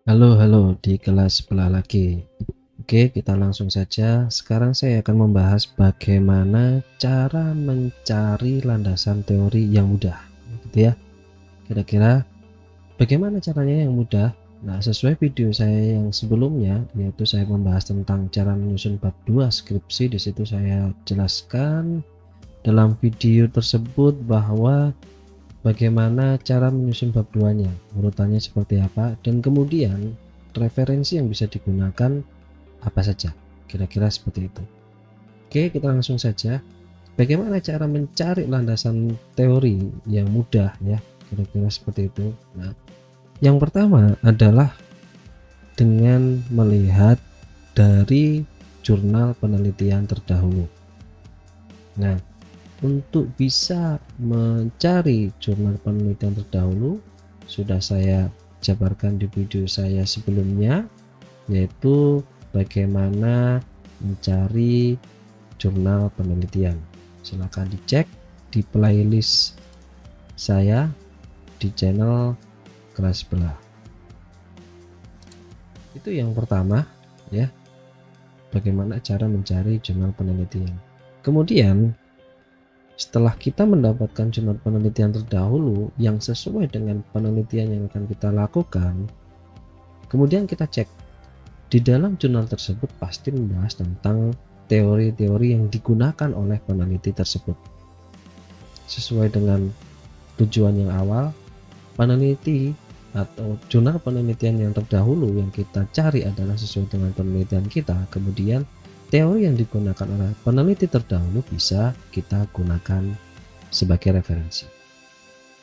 Halo, di kelas sebelah lagi. Oke, kita langsung saja. Sekarang saya akan membahas bagaimana cara mencari landasan teori yang mudah, gitu ya. Kira-kira bagaimana caranya yang mudah? Nah, sesuai video saya yang sebelumnya, yaitu saya membahas tentang cara menyusun bab 2 skripsi. Di situ saya jelaskan dalam video tersebut bahwa bagaimana cara menyusun bab 2-nya, urutannya seperti apa, dan kemudian referensi yang bisa digunakan apa saja. Kira-kira seperti itu. Oke, kita langsung saja. Bagaimana cara mencari landasan teori yang mudah ya? Kira-kira seperti itu. Nah, yang pertama adalah dengan melihat dari jurnal penelitian terdahulu. Nah, untuk bisa mencari jurnal penelitian terdahulu sudah saya jabarkan di video saya sebelumnya, yaitu bagaimana mencari jurnal penelitian. Silahkan dicek di playlist saya di channel kelas sebelah. Itu yang pertama ya, bagaimana cara mencari jurnal penelitian. Kemudian setelah kita mendapatkan jurnal penelitian terdahulu yang sesuai dengan penelitian yang akan kita lakukan, kemudian kita cek di dalam jurnal tersebut pasti membahas tentang teori-teori yang digunakan oleh peneliti tersebut. Sesuai dengan tujuan yang awal, peneliti atau jurnal penelitian yang terdahulu yang kita cari adalah sesuai dengan penelitian kita. Kemudian teori yang digunakan oleh peneliti terdahulu bisa kita gunakan sebagai referensi.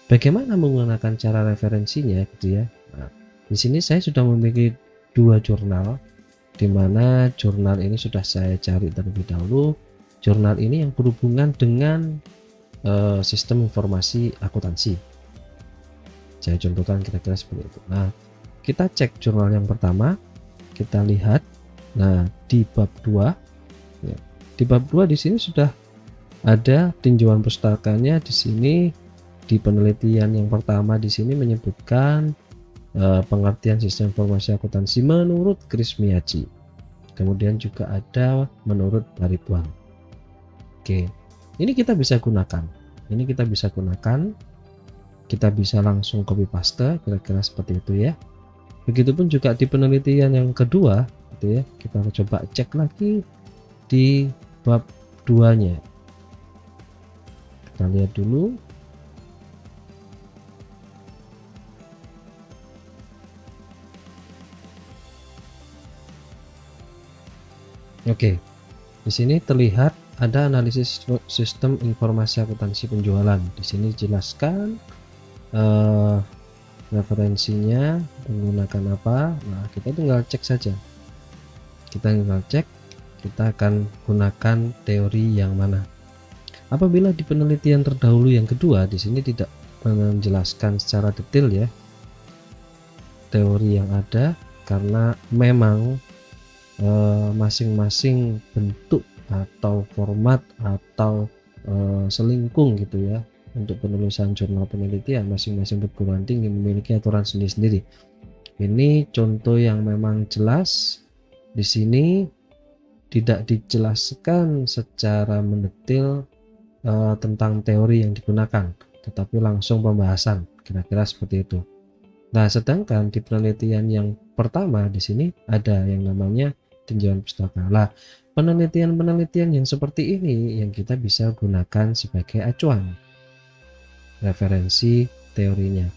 Bagaimana menggunakan cara referensinya gitu ya. Nah, di sini saya sudah memiliki dua jurnal, di mana jurnal ini sudah saya cari terlebih dahulu. Jurnal ini yang berhubungan dengan sistem informasi akuntansi. Saya contohkan kira-kira seperti itu. Nah, kita cek jurnal yang pertama, kita lihat. Nah, di bab 2 ya, di bab 2 di sini sudah ada tinjauan pustakanya. Di sini di penelitian yang pertama di sini menyebutkan pengertian sistem informasi akuntansi menurut Chris Miyaji. Kemudian juga ada menurut Baritwan. Oke, ini kita bisa gunakan. Kita bisa langsung copy paste, kira-kira seperti itu ya. Begitupun juga di penelitian yang kedua gitu ya, kita coba cek lagi di bab 2-nya. Kita lihat dulu. Oke, di sini terlihat ada analisis sistem informasi akuntansi penjualan. Di sini dijelaskan referensinya menggunakan apa. Nah, kita tinggal cek saja. Kita akan gunakan teori yang mana. Apabila di penelitian terdahulu yang kedua, di sini tidak menjelaskan secara detail ya teori yang ada, karena memang masing-masing bentuk atau format atau selingkung gitu ya untuk penulisan jurnal penelitian, masing-masing perguruan tinggi memiliki aturan sendiri-sendiri. Ini contoh yang memang jelas. Di sini tidak dijelaskan secara mendetail tentang teori yang digunakan, tetapi langsung pembahasan, kira-kira seperti itu. Nah, sedangkan di penelitian yang pertama di sini ada yang namanya tinjauan pustaka. Lah, penelitian-penelitian yang seperti ini yang kita bisa gunakan sebagai acuan referensi teorinya.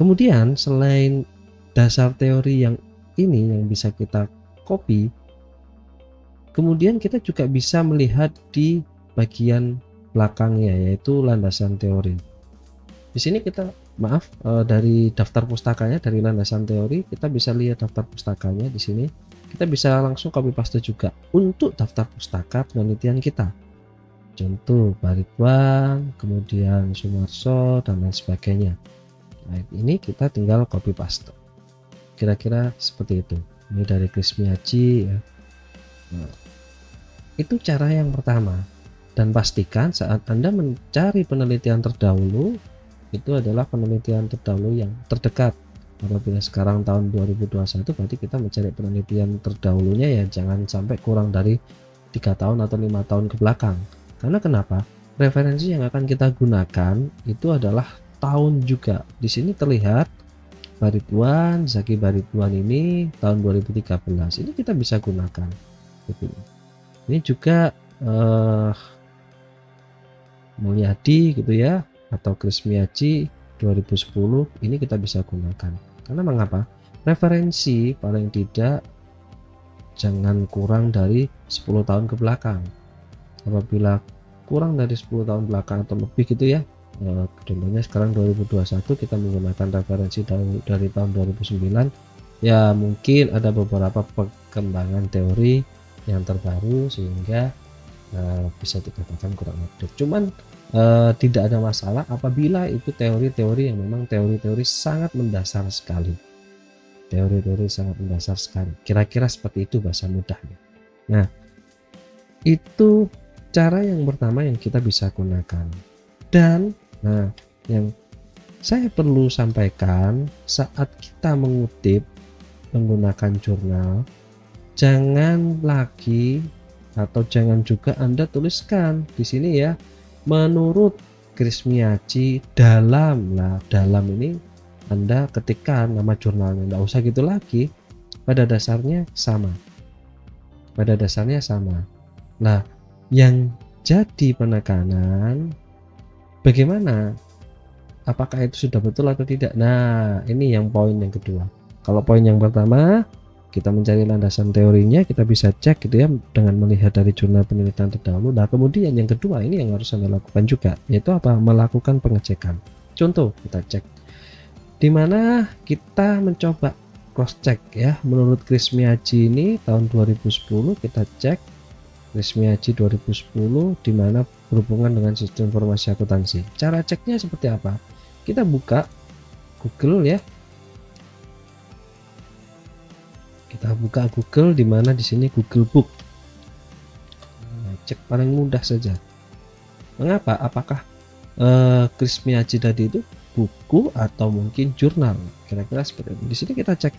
Kemudian selain dasar teori yang ini yang bisa kita copy, kemudian kita juga bisa melihat di bagian belakangnya, yaitu landasan teori. Di sini kita dari daftar pustakanya, dari landasan teori kita bisa lihat daftar pustakanya. Di sini kita bisa langsung copy paste juga untuk daftar pustaka penelitian kita. Contoh Baritwan, kemudian Sumarso dan lain sebagainya. Nah, ini kita tinggal copy paste. Kira-kira seperti itu. Ini dari Chris Miyaji ya. Nah, itu cara yang pertama. Dan pastikan saat Anda mencari penelitian terdahulu, itu adalah penelitian terdahulu yang terdekat. Apabila sekarang tahun 2021 berarti kita mencari penelitian terdahulunya ya jangan sampai kurang dari 3 tahun atau 5 tahun ke belakang. Karena kenapa? Referensi yang akan kita gunakan itu adalah tahun juga. Di sini terlihat Barituan, Zaki Barituan ini tahun 2013. Ini kita bisa gunakan. Gitu. Ini juga Mulyadi gitu ya, atau Chris Miyaji 2010 ini kita bisa gunakan. Karena mengapa? Referensi paling tidak jangan kurang dari 10 tahun ke belakang. Apabila kurang dari 10 tahun belakang atau lebih gitu ya, contohnya sekarang 2021 kita menggunakan referensi dari tahun 2009, ya mungkin ada beberapa perkembangan teori yang terbaru sehingga bisa dikatakan kurang update. Cuman tidak ada masalah apabila itu teori-teori yang memang teori-teori sangat mendasar sekali. Teori-teori sangat mendasar sekali. Kira-kira seperti itu bahasa mudahnya. Nah, itu cara yang pertama yang kita bisa gunakan. Dan nah, yang saya perlu sampaikan saat kita mengutip menggunakan jurnal, jangan lagi atau jangan juga Anda tuliskan di sini ya menurut Chris Miyaji dalam. Nah, dalam ini Anda ketikkan nama jurnalnya, enggak usah gitu lagi. Pada dasarnya sama. Pada dasarnya sama. Nah, yang jadi penekanan bagaimana? Apakah itu sudah betul atau tidak? Nah, ini yang poin yang kedua. Kalau poin yang pertama, kita mencari landasan teorinya, kita bisa cek gitu ya dengan melihat dari jurnal penelitian terdahulu. Nah, kemudian yang kedua ini yang harus Anda lakukan juga, yaitu apa? Melakukan pengecekan. Contoh, kita cek di mana kita mencoba cross check ya. Menurut Chris Miyaji ini tahun 2010 kita cek Chris Miyaji 2010 di mana berhubungan dengan sistem informasi akuntansi. Cara ceknya seperti apa? Kita buka Google ya. Kita buka Google di mana di sini Google Book. Nah, cek paling mudah saja. Mengapa? Apakah Chris Miyaji tadi itu buku atau mungkin jurnal? Kira-kira seperti itu. Di sini kita cek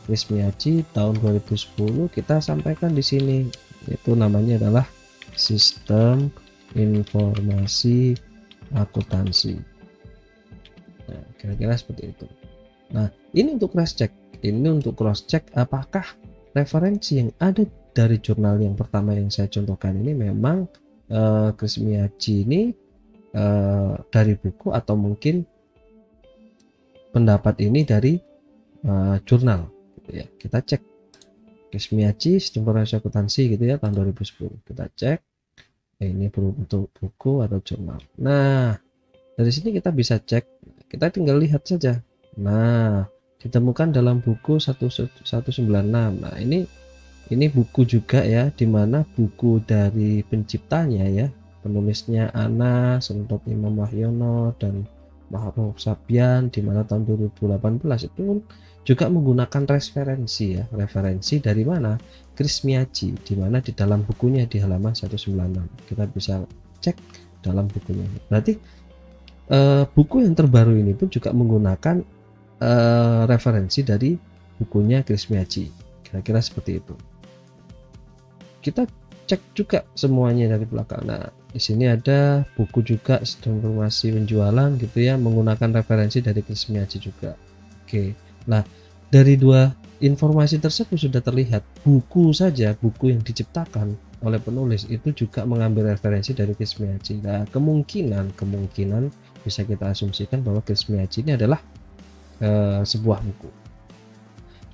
Chris Miyaji tahun 2010, kita sampaikan di sini itu namanya adalah sistem informasi akuntansi. Nah, kira-kira seperti itu. Nah, ini untuk cross check. Ini untuk cross check apakah referensi yang ada dari jurnal yang pertama yang saya contohkan ini memang Chris Miyaji ini dari buku atau mungkin pendapat ini dari jurnal gitu ya. Kita cek Chris Miyaji sistem informasi akuntansi gitu ya tahun 2010. Kita cek ini bentuk buku atau jurnal. Nah, dari sini kita bisa cek, kita tinggal lihat saja. Nah, ditemukan dalam buku 1196. Nah, ini buku juga ya, dimana buku dari penciptanya ya, penulisnya Anas, Sentot Imam Wahyono dan Mahruf Sabian, di mana tahun 2018 itu juga menggunakan referensi ya, referensi dari mana? Chris Miyaji, di mana di dalam bukunya di halaman 196. Kita bisa cek dalam bukunya. Berarti buku yang terbaru ini pun juga menggunakan referensi dari bukunya Chris Miyaji. Kira-kira seperti itu. Kita cek juga semuanya dari belakang. Nah, di sini ada buku juga sistem informasi penjualan gitu ya, menggunakan referensi dari Chris Miyaji juga. Oke. Nah, dari dua informasi tersebut sudah terlihat buku saja, buku yang diciptakan oleh penulis itu juga mengambil referensi dari Chris Miyaji. Nah, kemungkinan bisa kita asumsikan bahwa Chris Miyaji ini adalah sebuah buku.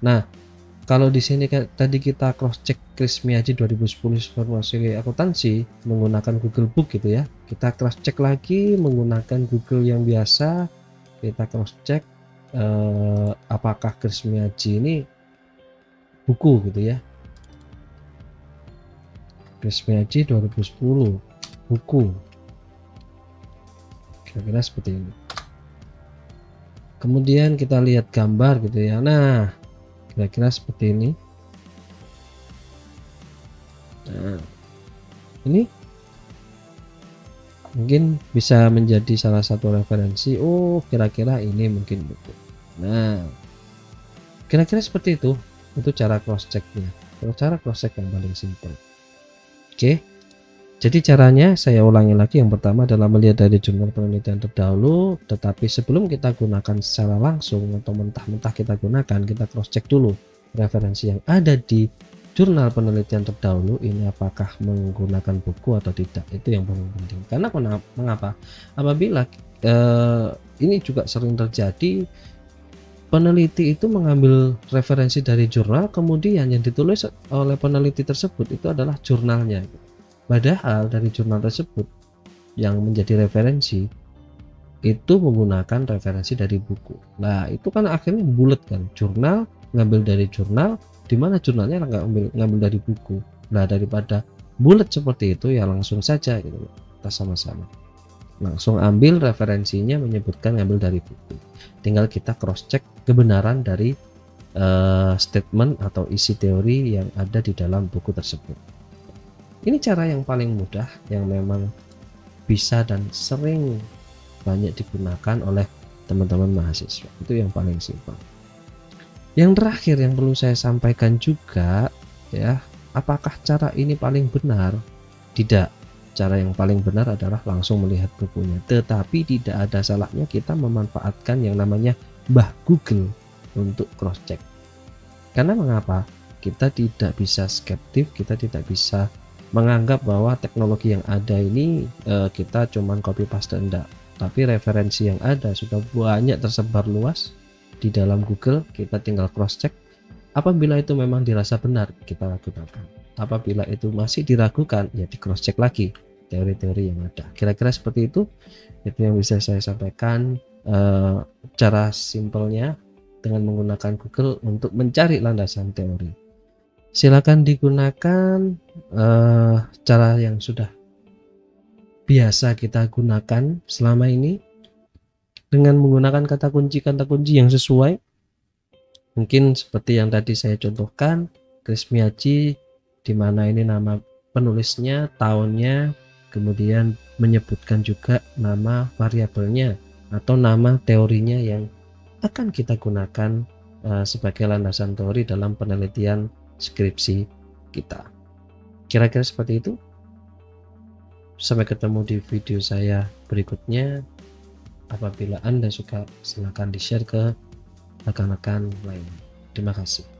Nah, kalau di sini tadi kita cross check Chris Miyaji 2010 informasi akuntansi menggunakan Google Book gitu ya. Kita cross check lagi menggunakan Google yang biasa. Kita cross check apakah Chris Miyaji ini buku gitu ya. Chris Miyaji 2010 buku. Kira-kira seperti ini. Kemudian kita lihat gambar gitu ya. Nah, kira-kira seperti ini. Nah, ini mungkin bisa menjadi salah satu referensi. Oh, kira-kira ini mungkin buku. Nah, Kira-kira seperti itu cara cross checknya, cara cross check yang paling simpel. Oke, jadi caranya saya ulangi lagi. Yang pertama adalah melihat dari jurnal penelitian terdahulu, tetapi sebelum kita gunakan secara langsung atau mentah-mentah kita gunakan, kita cross check dulu referensi yang ada di jurnal penelitian terdahulu ini apakah menggunakan buku atau tidak. Itu yang paling penting. Karena mengapa? Apabila ini juga sering terjadi, peneliti itu mengambil referensi dari jurnal, kemudian yang ditulis oleh peneliti tersebut itu adalah jurnalnya. Padahal dari jurnal tersebut yang menjadi referensi itu menggunakan referensi dari buku. Nah, itu kan akhirnya bulat kan, jurnal ngambil dari jurnal, di mana jurnalnya ngambil dari buku. Nah, daripada bulat seperti itu ya langsung saja gitu, kita sama-sama langsung ambil referensinya menyebutkan ngambil dari buku. Tinggal kita cross check kebenaran dari statement atau isi teori yang ada di dalam buku tersebut. Ini cara yang paling mudah yang memang bisa dan sering banyak digunakan oleh teman-teman mahasiswa. Itu yang paling simpel. Yang terakhir yang perlu saya sampaikan juga ya, apakah cara ini paling benar? Tidak. Cara yang paling benar adalah langsung melihat bukunya, tetapi tidak ada salahnya kita memanfaatkan yang namanya Mbah Google untuk cross check. Karena mengapa? Kita tidak bisa skeptis, kita tidak bisa menganggap bahwa teknologi yang ada ini kita cuman copy paste, enggak. Tapi referensi yang ada sudah banyak tersebar luas di dalam Google, kita tinggal cross check. Apabila itu memang dirasa benar, kita lakukan. Apabila itu masih diragukan, ya di cross check lagi teori-teori yang ada. Kira-kira seperti itu yang bisa saya sampaikan, cara simpelnya dengan menggunakan Google untuk mencari landasan teori. Silakan digunakan cara yang sudah biasa kita gunakan selama ini dengan menggunakan kata kunci yang sesuai. Mungkin seperti yang tadi saya contohkan, Chris Miyaji, di mana ini nama penulisnya, tahunnya, kemudian menyebutkan juga nama variabelnya atau nama teorinya yang akan kita gunakan sebagai landasan teori dalam penelitian skripsi kita. Kira-kira seperti itu. Sampai ketemu di video saya berikutnya. Apabila Anda suka, silakan di-share ke rekan-rekan lain. Terima kasih.